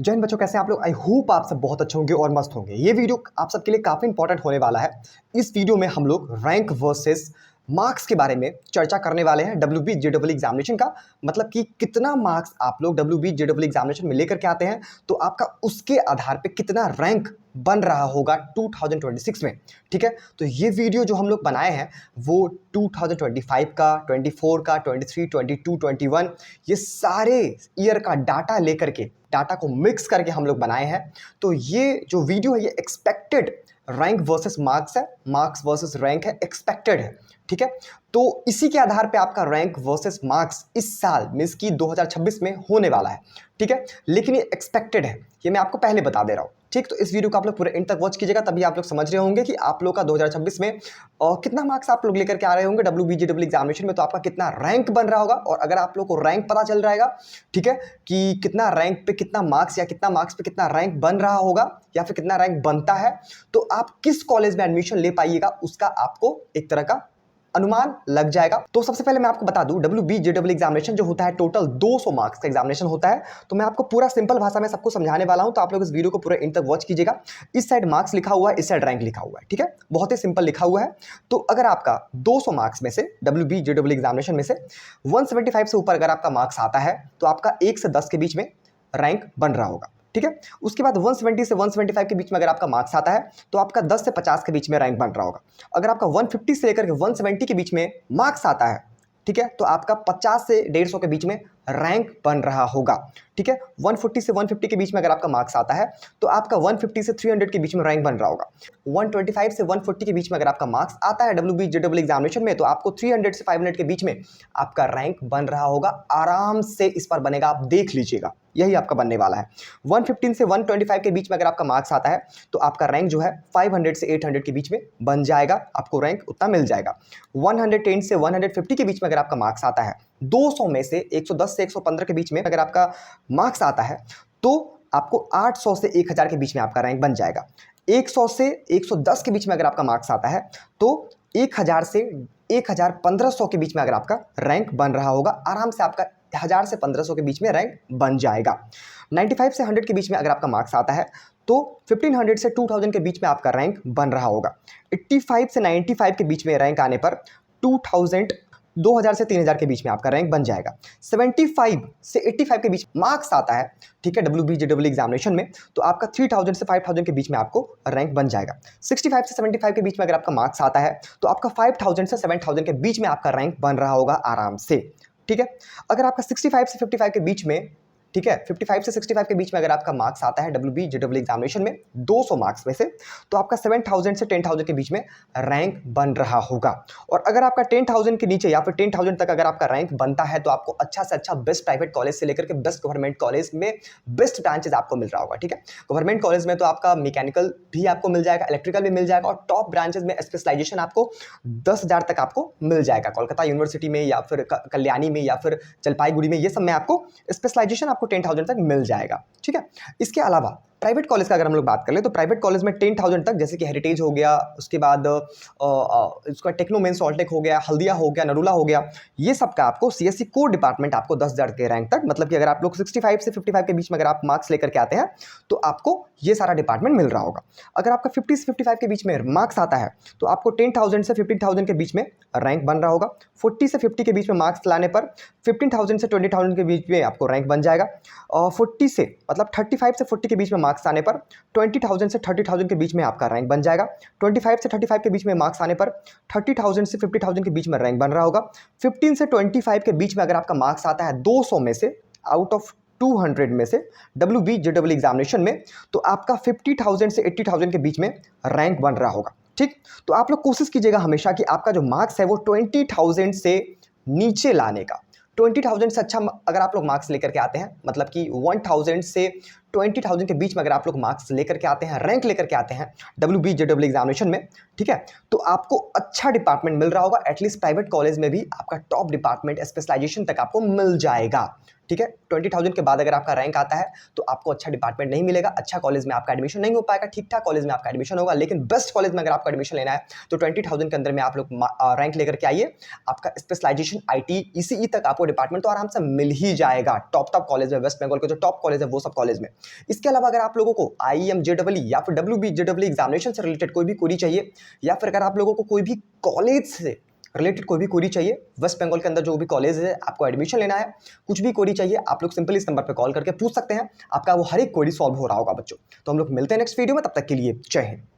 जय हिंद बच्चों, कैसे हैं आप लोग। आई होप आप सब बहुत अच्छे होंगे और मस्त होंगे। ये वीडियो आप सबके लिए काफ़ी इंपॉर्टेंट होने वाला है। इस वीडियो में हम लोग रैंक वर्सेस मार्क्स के बारे में चर्चा करने वाले हैं। WBJEE एग्जामिनेशन का मतलब कि कितना मार्क्स आप लोग WBJEE एग्जामिनेशन में लेकर के आते हैं, तो आपका उसके आधार पे कितना रैंक बन रहा होगा 2026 में। ठीक है, तो ये वीडियो जो हम लोग बनाए हैं वो 2025 का, 24 का, 23, 22, 21 ये सारे ईयर का डाटा लेकर के, डाटा को मिक्स करके हम लोग बनाए हैं। तो ये जो वीडियो है ये एक्सपेक्टेड रैंक वर्सेस मार्क्स है, मार्क्स वर्सेस रैंक है, एक्सपेक्टेड है। ठीक है, तो इसी के आधार पे आपका रैंक वर्सेस मार्क्स इस साल मींस की 2026 में होने वाला है। ठीक है, लेकिन ये एक्सपेक्टेड है, ये मैं आपको पहले बता दे रहा हूँ। ठीक, तो इस वीडियो को आप लोग पूरे एंड तक वॉच कीजिएगा, तभी आप लोग समझ रहे होंगे कि आप लोग का 2026 में कितना मार्क्स आप लोग लेकर के आ रहे होंगे WBJEE एग्जामिनेशन में, तो आपका कितना रैंक बन रहा होगा। और अगर आप लोग को रैंक पता चल रहेगा, ठीक है, कि कितना रैंक पे कितना मार्क्स या कितना मार्क्स पे कितना रैंक बन रहा होगा या फिर कितना रैंक बनता है, तो आप किस कॉलेज में एडमिशन ले पाइएगा उसका आपको एक तरह का अनुमान लग जाएगा। तो सबसे पहले मैं आपको बता दूं, WBJEE एग्जामिनेशन जो होता है टोटल 200 मार्क्स का एग्जामिनेशन होता है। तो मैं आपको पूरा सिंपल भाषा में सबको समझाने वाला हूं, तो आप लोग इस वीडियो को पूरा एंड तक वॉच कीजिएगा। इस साइड मार्क्स लिखा हुआ है, इस साइड रैंक लिखा हुआ है। ठीक है, बहुत ही सिंपल लिखा हुआ है। तो अगर आपका 200 मार्क्स में से WBJEE एग्जामिनेशन में से 175 से ऊपर अगर आपका मार्क्स आता है, तो आपका 1 से 10 के बीच में रैंक बन रहा होगा। ठीक है, उसके बाद 170 से 175 के बीच में अगर आपका मार्क्स आता है, तो आपका 10 से 50 के बीच में रैंक बन रहा होगा। अगर आपका 150 से लेकर के 170 के बीच में मार्क्स आता है, ठीक है, तो आपका 50 से 150 के बीच में रैंक बन रहा होगा। ठीक है, 140 से 150 के बीच में अगर आपका मार्क्स आता है, तो आपका 150 से 300 के बीच में रैंक बन रहा होगा। 125 से 140 के बीच में अगर आपका मार्क्स आता है WBJEE एग्जामिनेशन में, तो आपको 300 से 500 के बीच में आपका रैंक बन रहा होगा। आराम से इस पर बनेगा, आप देख लीजिएगा, यही आपका बनने वाला है। 115 से 125 के बीच में अगर आपका मार्क्स आता है, तो आपका रैंक जो है 500 से 800 के बीच में बन जाएगा, आपको रैंक उतना मिल जाएगा। 110 से 150 के बीच में अगर आपका मार्क्स आता है, 200 में से 110 से 115 के बीच में अगर आपका मार्क्स आता है, तो आपको 800 से 1000 के बीच में आपका रैंक बन जाएगा। 100 से 110 के बीच में अगर आपका मार्क्स आता है, तो 1000 से 1500 के बीच में अगर आपका रैंक बन रहा होगा, आराम से आपका 1000 से 1500 के बीच में रैंक बन जाएगा। 95 से 100 के बीच में अगर आपका मार्क्स आता है, तो 1500 से 2000 के बीच में आपका रैंक बन रहा होगा। 85 से 95 के बीच में रैंक आने पर 2000 से 3000 के बीच में आपका रैंक बन जाएगा। 75 से 85 के बीच मार्क्स आता है, ठीक है, WBJEE एग्जामिनेशन में, तो आपका 3000 से 5000 के बीच में आपको रैंक बन जाएगा। 65 से 75 के बीच में अगर आपका मार्क्स आता है, तो आपका 5000 से 7000 के बीच में आपका रैंक बन रहा होगा आराम से। ठीक है, अगर आपका 65 से 55 के बीच में, ठीक है, 55 से 65 के बीच में अगर आपका मार्क्स आता है WBJEE एग्जामिनेशन में 200 मार्क्स में से, तो आपका 7000 से 10000 के बीच में रैंक बन रहा होगा। और अगर आपका 10000 के नीचे या फिर 10000 तक अगर आपका रैंक बनता है, तो आपको अच्छा से अच्छा बेस्ट प्राइवेट कॉलेज से लेकर के बेस्ट गवर्नमेंट कॉलेज में बेस्ट ब्रांचेज आपको मिल रहा होगा। ठीक है, गवर्नमेंट कॉलेज में तो आपका मैकेनिकल भी आपको मिल जाएगा, इलेक्ट्रिकल भी मिल जाएगा, और टॉप ब्रांचेज में स्पेशलाइजेशन आपको 10,000 तक आपको मिल जाएगा। कोलकाता यूनिवर्सिटी में या फिर कल्याणी में या फिर जलपाईगुड़ी में, ये सब में आपको स्पेशलाइजेशन आपको 10,000 तक मिल जाएगा। ठीक है, इसके अलावा प्राइवेट कॉलेज का अगर हम लोग बात कर ले, तो प्राइवेट कॉलेज में 10,000 तक, जैसे कि हेरिटेज हो गया, उसके बाद इसका टेक्नो मेंस सॉल्टेक हो गया, हल्दिया हो गया, नरूला हो गया, ये सब का आपको CSE कोर डिपार्टमेंट आपको 10,000 के रैंक तक, मतलब कि अगर आप लोग 65 से 55 के बीच में अगर आप मार्क्स लेकर के आते हैं, तो आपको ये सारा डिपार्टमेंट मिल रहा होगा। अगर आपका 50 से 55 के बीच में मार्क्स आता है, तो आपको 10,000 से 15,000 के बीच में रैंक बन रहा होगा। 40 से 50 के बीच में मार्क्स लाने पर 15,000 से 20,000 के बीच में आपको रैंक बन जाएगा। 40 से मतलब 35 से 40 के बीच में मार्क्स आने पर 20,000 से 30,000 के बीच में आपका रैंक बन जाएगा। 25 से 35 के बीच में मार्क्स आने पर 30,000 से 50,000 के बीच में रैंक बन रहा होगा। 15 से 25 के बीच में अगर आपका मार्क्स आता है 200 में से, आउट ऑफ 200 में से WBJEE एग्जामिनेशन में, तो आपका 50,000 से 80,000 के बीच में रैंक बन रहा होगा। ठीक, तो आप लोग कोशिश कीजिएगा हमेशा कि आपका जो मार्क्स है वो 20,000 से नीचे लाने का। 20,000 से अच्छा अगर आप लोग मार्क्स लेकर के आते हैं, मतलब कि 1000 से 20,000 के बीच में अगर आप लोग मार्क्स लेकर के आते हैं, रैंक लेकर के आते हैं WBJEE एग्जामिनेशन में, ठीक है, तो आपको अच्छा डिपार्टमेंट मिल रहा होगा। एटलीस्ट प्राइवेट कॉलेज में भी आपका टॉप डिपार्टमेंट स्पेशलाइजेशन तक आपको मिल जाएगा। ठीक है, 20,000 के बाद अगर आपका रैंक आता है, तो आपको अच्छा डिपार्टमेंट नहीं मिलेगा, अच्छा कॉलेज में आपका एडमिशन नहीं हो पाएगा, ठीक ठाक कॉलेज में आपका एडमिशन होगा, लेकिन बेस्ट कॉलेज में अगर आपको एडमिशन लेना है, तो 20,000 के अंदर में आप लोग रैंक लेकर के आइए, आपका स्पेशलाइजेशन IT ECE तक आपको डिपार्टमेंट तो आराम से मिल ही जाएगा। टॉप कॉलेज में, वेस्ट बंगाल के जो टॉप कॉलेज है वो सब कॉलेज में। इसके अलावा अगर आप लोगों को IIM JEE या फिर WB JEE एग्जामिनेशन से रिलेटेड कोई भी क्वेरी चाहिए, या फिर अगर आप लोगों को कोई भी कॉलेज से रिलेटेड कोई भी क्वेरी चाहिए, वेस्ट बंगाल के अंदर जो भी कॉलेज है आपको एडमिशन लेना है, कुछ भी क्वेरी चाहिए, आप लोग सिंपल इस नंबर पर कॉल करके पूछ सकते हैं, आपका वो हर एक क्वेरी सॉल्व हो रहा होगा बच्चों। तो हम लोग मिलते हैं नेक्स्ट वीडियो में, तब तक के लिए जय हिंद।